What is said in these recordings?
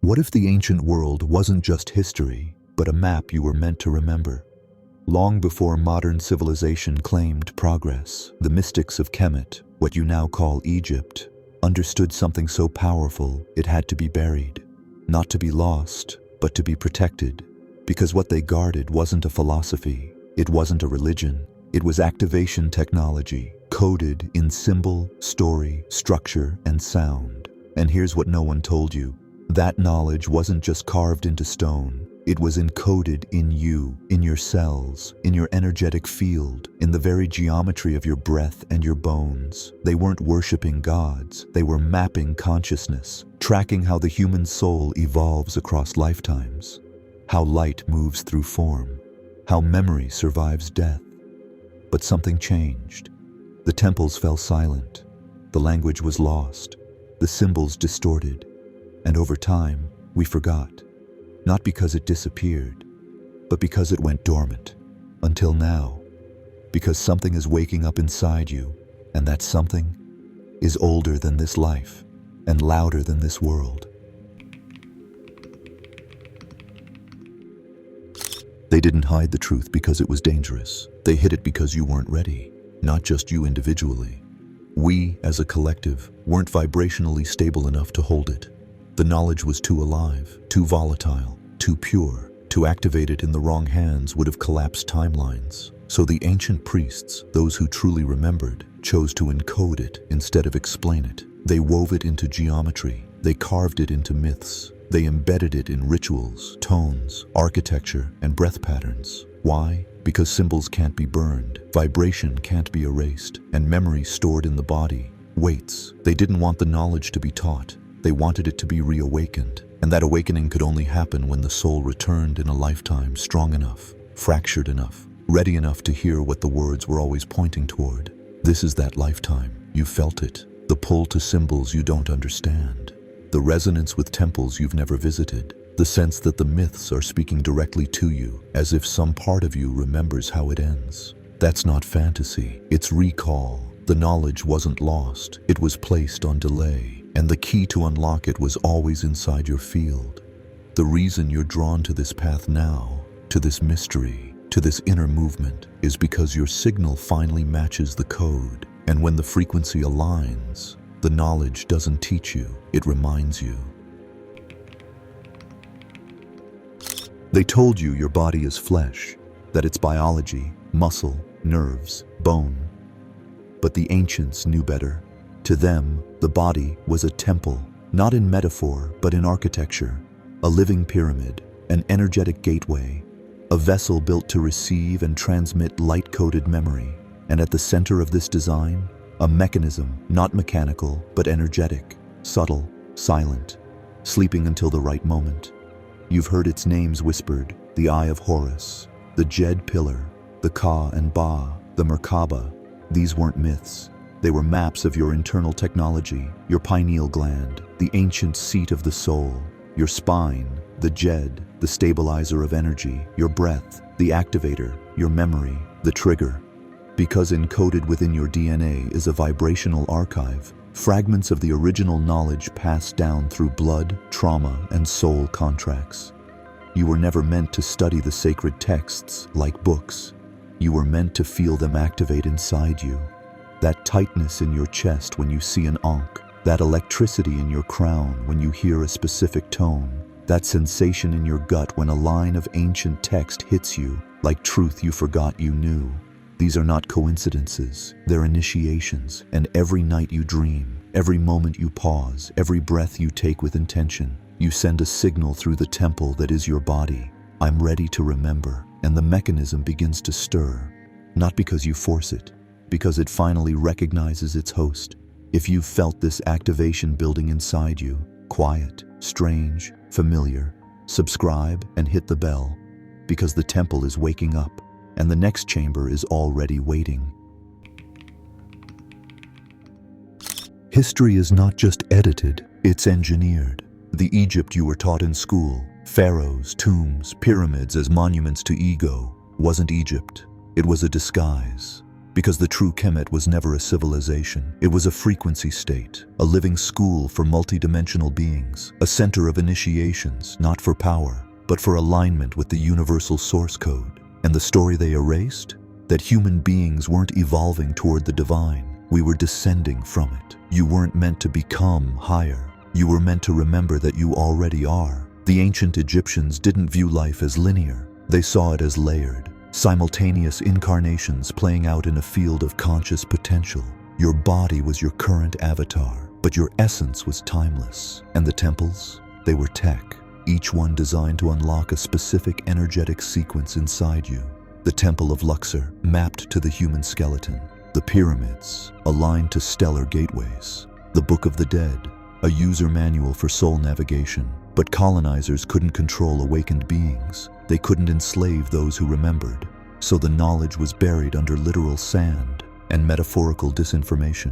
What if the ancient world wasn't just history, but a map you were meant to remember? Long before modern civilization claimed progress, the mystics of Kemet, what you now call Egypt, understood something so powerful it had to be buried. Not to be lost, but to be protected. Because what they guarded wasn't a philosophy, it wasn't a religion, it was activation technology, coded in symbol, story, structure, and sound. And here's what no one told you. That knowledge wasn't just carved into stone. It was encoded in you, in your cells, in your energetic field, in the very geometry of your breath and your bones. They weren't worshiping gods. They were mapping consciousness, tracking how the human soul evolves across lifetimes, how light moves through form, how memory survives death. But something changed. The temples fell silent. The language was lost. The symbols distorted. And over time, we forgot. Not because it disappeared, but because it went dormant. Until now. Because something is waking up inside you, and that something is older than this life and louder than this world. They didn't hide the truth because it was dangerous. They hid it because you weren't ready, not just you individually. We, as a collective, weren't vibrationally stable enough to hold it. The knowledge was too alive, too volatile, too pure. To activate it in the wrong hands would have collapsed timelines. So the ancient priests, those who truly remembered, chose to encode it instead of explain it. They wove it into geometry. They carved it into myths. They embedded it in rituals, tones, architecture, and breath patterns. Why? Because symbols can't be burned, vibration can't be erased, and memory stored in the body waits. They didn't want the knowledge to be taught. They wanted it to be reawakened, and that awakening could only happen when the soul returned in a lifetime strong enough, fractured enough, ready enough to hear what the words were always pointing toward. This is that lifetime. You felt it. The pull to symbols you don't understand. The resonance with temples you've never visited. The sense that the myths are speaking directly to you, as if some part of you remembers how it ends. That's not fantasy. It's recall. The knowledge wasn't lost. It was placed on delay. And the key to unlock it was always inside your field. The reason you're drawn to this path now, to this mystery, to this inner movement, is because your signal finally matches the code. And when the frequency aligns, the knowledge doesn't teach you, it reminds you. They told you your body is flesh, that it's biology, muscle, nerves, bone. But the ancients knew better. To them, the body was a temple, not in metaphor, but in architecture, a living pyramid, an energetic gateway, a vessel built to receive and transmit light-coded memory. And at the center of this design, a mechanism, not mechanical, but energetic, subtle, silent, sleeping until the right moment. You've heard its names whispered: the Eye of Horus, the Jed Pillar, the Ka and Ba, the Merkaba. These weren't myths. They were maps of your internal technology, your pineal gland, the ancient seat of the soul, your spine, the Jed, the stabilizer of energy, your breath, the activator, your memory, the trigger. Because encoded within your DNA is a vibrational archive, fragments of the original knowledge passed down through blood, trauma, and soul contracts. You were never meant to study the sacred texts like books. You were meant to feel them activate inside you. That tightness in your chest when you see an ankh, that electricity in your crown when you hear a specific tone, that sensation in your gut when a line of ancient text hits you like truth you forgot you knew. These are not coincidences, they're initiations, and every night you dream, every moment you pause, every breath you take with intention, you send a signal through the temple that is your body. I'm ready to remember, and the mechanism begins to stir, not because you force it, because it finally recognizes its host. If you've felt this activation building inside you, quiet, strange, familiar, subscribe and hit the bell, because the temple is waking up, and the next chamber is already waiting. History is not just edited, it's engineered. The Egypt you were taught in school, pharaohs, tombs, pyramids as monuments to ego, wasn't Egypt. It was a disguise. Because the true Kemet was never a civilization. It was a frequency state, a living school for multidimensional beings, a center of initiations, not for power, but for alignment with the universal source code. And the story they erased? That human beings weren't evolving toward the divine. We were descending from it. You weren't meant to become higher. You were meant to remember that you already are. The ancient Egyptians didn't view life as linear. They saw it as layered, simultaneous incarnations playing out in a field of conscious potential. Your body was your current avatar, but your essence was timeless. And the temples? They were tech, each one designed to unlock a specific energetic sequence inside you. The Temple of Luxor, mapped to the human skeleton. The pyramids, aligned to stellar gateways. The Book of the Dead, a user manual for soul navigation. But colonizers couldn't control awakened beings. They couldn't enslave those who remembered. So the knowledge was buried under literal sand and metaphorical disinformation.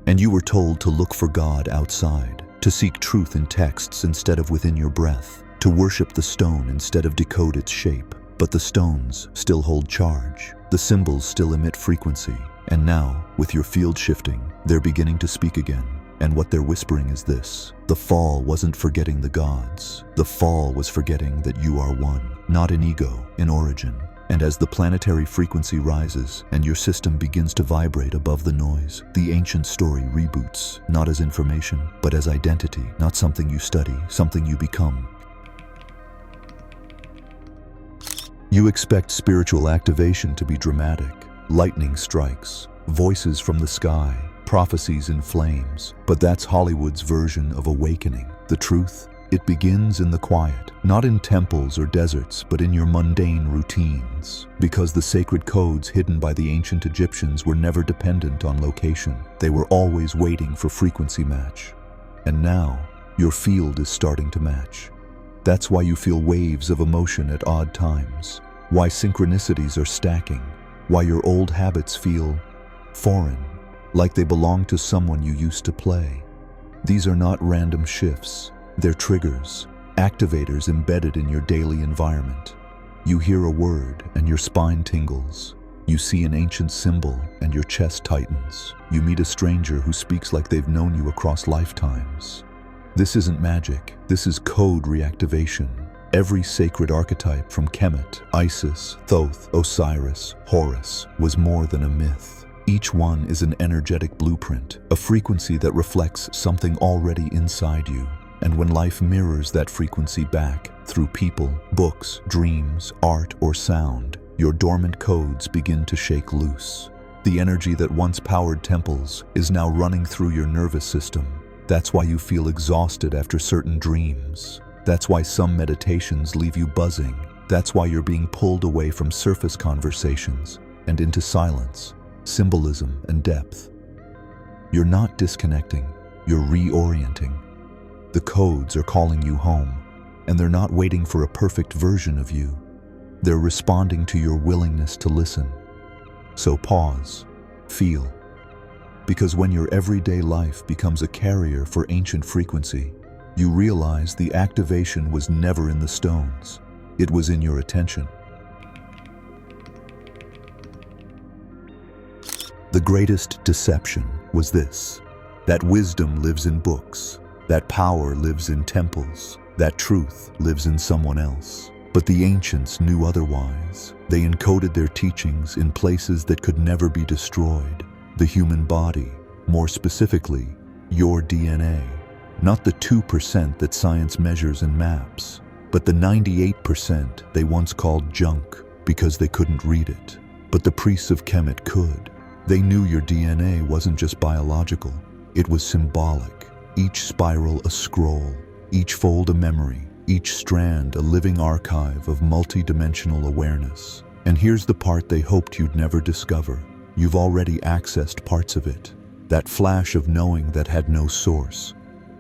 And you were told to look for God outside, to seek truth in texts instead of within your breath, to worship the stone instead of decode its shape. But the stones still hold charge. The symbols still emit frequency. And now, with your field shifting, they're beginning to speak again. And what they're whispering is this: the fall wasn't forgetting the gods. The fall was forgetting that you are one, not an ego, in origin. And as the planetary frequency rises and your system begins to vibrate above the noise, the ancient story reboots, not as information, but as identity, not something you study, something you become. You expect spiritual activation to be dramatic. Lightning strikes, voices from the sky, prophecies in flames. But that's Hollywood's version of awakening. The truth? It begins in the quiet, not in temples or deserts, but in your mundane routines. Because the sacred codes hidden by the ancient Egyptians were never dependent on location. They were always waiting for frequency match. And now, your field is starting to match. That's why you feel waves of emotion at odd times. Why synchronicities are stacking. Why your old habits feel foreign, like they belong to someone you used to play. These are not random shifts. They're triggers, activators embedded in your daily environment. You hear a word and your spine tingles. You see an ancient symbol and your chest tightens. You meet a stranger who speaks like they've known you across lifetimes. This isn't magic. This is code reactivation. Every sacred archetype from Kemet, Isis, Thoth, Osiris, Horus was more than a myth. Each one is an energetic blueprint, a frequency that reflects something already inside you. And when life mirrors that frequency back through people, books, dreams, art, or sound, your dormant codes begin to shake loose. The energy that once powered temples is now running through your nervous system. That's why you feel exhausted after certain dreams. That's why some meditations leave you buzzing. That's why you're being pulled away from surface conversations and into silence, symbolism, and depth. You're not disconnecting, you're reorienting. The codes are calling you home, and they're not waiting for a perfect version of you. They're responding to your willingness to listen. So pause, feel. Because when your everyday life becomes a carrier for ancient frequency, you realize the activation was never in the stones. It was in your attention. The greatest deception was this: that wisdom lives in books, that power lives in temples, that truth lives in someone else. But the ancients knew otherwise. They encoded their teachings in places that could never be destroyed. The human body, more specifically, your DNA. Not the 2% that science measures in maps, but the 98% they once called junk because they couldn't read it. But the priests of Kemet could. They knew your DNA wasn't just biological, it was symbolic. Each spiral a scroll, each fold a memory, each strand a living archive of multi-dimensional awareness. And here's the part they hoped you'd never discover. You've already accessed parts of it. That flash of knowing that had no source.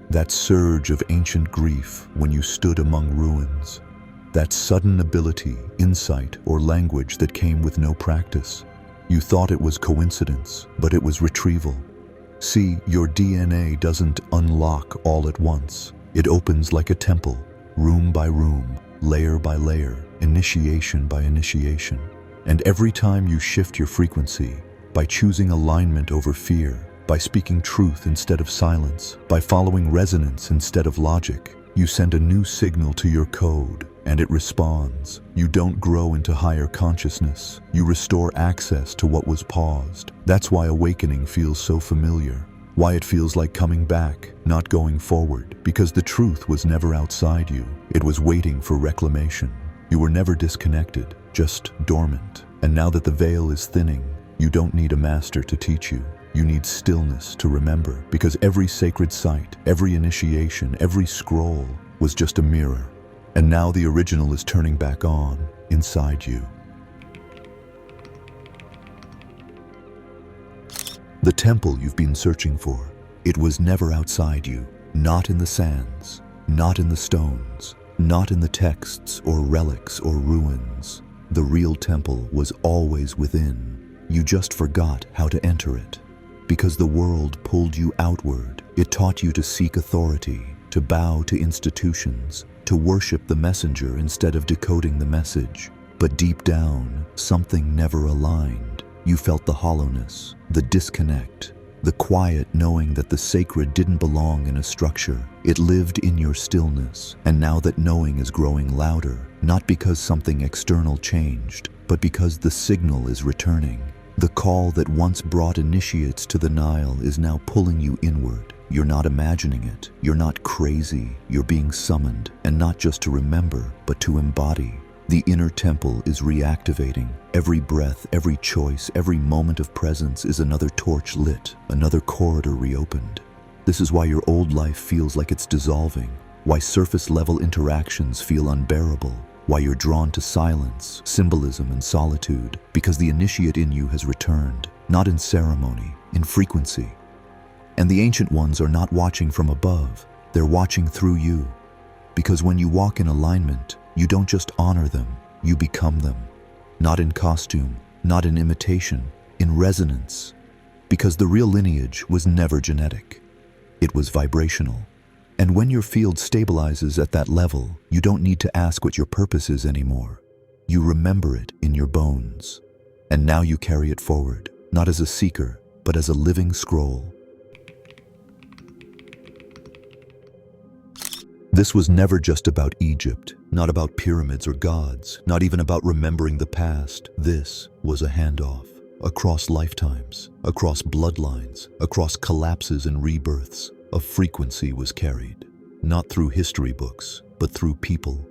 That surge of ancient grief when you stood among ruins. That sudden ability, insight, or language that came with no practice. You thought it was coincidence, but it was retrieval. See, your DNA doesn't unlock all at once. It opens like a temple, room by room, layer by layer, initiation by initiation. And every time you shift your frequency, by choosing alignment over fear, by speaking truth instead of silence, by following resonance instead of logic. You send a new signal to your code, and it responds. You don't grow into higher consciousness. You restore access to what was paused. That's why awakening feels so familiar. Why it feels like coming back, not going forward, because the truth was never outside you. It was waiting for reclamation. You were never disconnected, just dormant. And now that the veil is thinning, you don't need a master to teach you. You need stillness to remember, because every sacred site, every initiation, every scroll was just a mirror. And now the original is turning back on inside you. The temple you've been searching for, it was never outside you, not in the sands, not in the stones, not in the texts or relics or ruins. The real temple was always within. You just forgot how to enter it. Because the world pulled you outward, it taught you to seek authority, to bow to institutions, to worship the messenger instead of decoding the message. But deep down, something never aligned. You felt the hollowness, the disconnect, the quiet knowing that the sacred didn't belong in a structure. It lived in your stillness, and now that knowing is growing louder, not because something external changed, but because the signal is returning. The call that once brought initiates to the Nile is now pulling you inward. You're not imagining it. You're not crazy. You're being summoned, and not just to remember, but to embody. The inner temple is reactivating. Every breath, every choice, every moment of presence is another torch lit, another corridor reopened. This is why your old life feels like it's dissolving, why surface-level interactions feel unbearable, why you're drawn to silence, symbolism, and solitude, because the initiate in you has returned, not in ceremony, in frequency. And the ancient ones are not watching from above, they're watching through you. Because when you walk in alignment, you don't just honor them, you become them. Not in costume, not in imitation, in resonance. Because the real lineage was never genetic. It was vibrational. And when your field stabilizes at that level, you don't need to ask what your purpose is anymore. You remember it in your bones. And now you carry it forward, not as a seeker, but as a living scroll. This was never just about Egypt, not about pyramids or gods, not even about remembering the past. This was a handoff, across lifetimes, across bloodlines, across collapses and rebirths. A frequency was carried, not through history books, but through people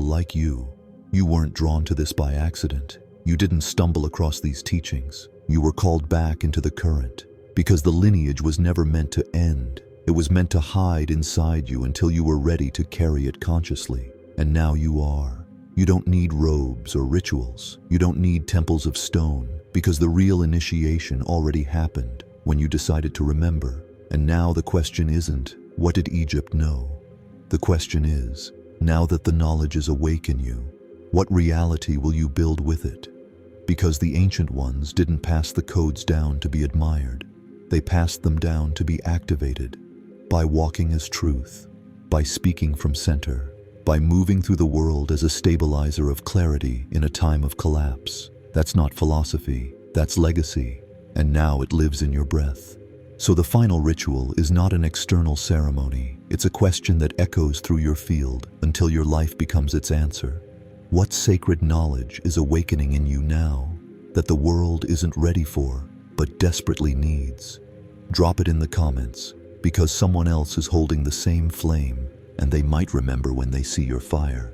like you. You weren't drawn to this by accident. You didn't stumble across these teachings. You were called back into the current, because the lineage was never meant to end. It was meant to hide inside you until you were ready to carry it consciously. And now you are. You don't need robes or rituals. You don't need temples of stone, because the real initiation already happened when you decided to remember. And now the question isn't, what did Egypt know? The question is, now that the knowledge is awake in you, what reality will you build with it? Because the ancient ones didn't pass the codes down to be admired. They passed them down to be activated. By walking as truth, by speaking from center, by moving through the world as a stabilizer of clarity in a time of collapse. That's not philosophy, that's legacy, and now it lives in your breath. So the final ritual is not an external ceremony. It's a question that echoes through your field until your life becomes its answer. What sacred knowledge is awakening in you now that the world isn't ready for, but desperately needs? Drop it in the comments, because someone else is holding the same flame, and they might remember when they see your fire.